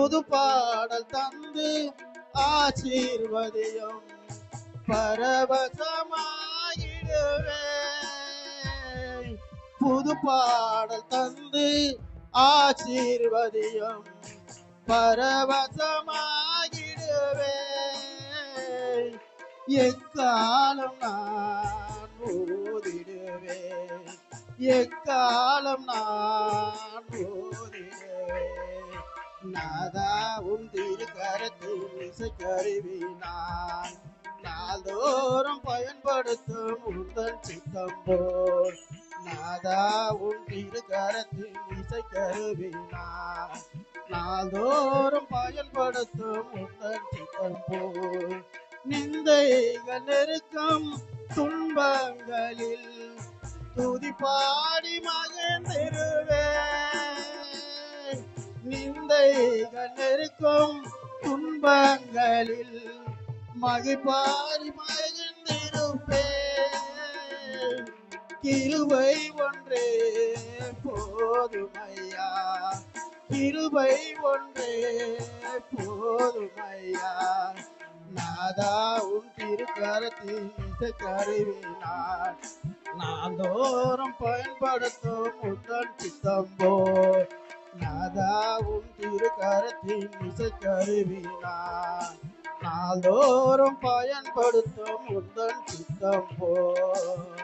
புது பாடல் தந்து ஆசீர்வதியும் பரவசமாயிடுவேன். புது பாடல் தந்து ஆசீர்வதியும் பரவசமாகிடுவேன். எக்காலம் நான் ஓதிடுவேன், எக்காலம் நான் ஓதிடுவேன். நாதா உன் திருக்கரத்தில் இசைக்கருவி நான் நாள்தோறும் பயன்படுத்தும் உந்தன் சித்தம் போல். நாதா உன் திருக்கரத்தில் இசைக்கருவி நான் நாள்தோறும் பயன்படுத்தும் உந்தன் சித்தம் போல். நிந்தைகள் நெருக்கம் துன்பங்களில் துதி பாடி மகிழ்ந்திருவேன். நிந்தைகள் நெருக்கம் துன்பங்களில் மகிழ்பாடி மகிழ்ந்திருப்பேன். கிருபை ஒன்றே போதுமையா, கிருபை ஒன்றே போதுமையா. நாதா உன் திருக்கரத்தில் இசைக்கருவி நான் நாள்தோறும் பயன்படுத்தும் உந்தன் சித்தம் போல். நாதா உன் திருக்கரத்தில் இசைக்கருவி நான் நாள்தோறும் பயன்படுத்தும் உந்தன் சித்தம் போல்.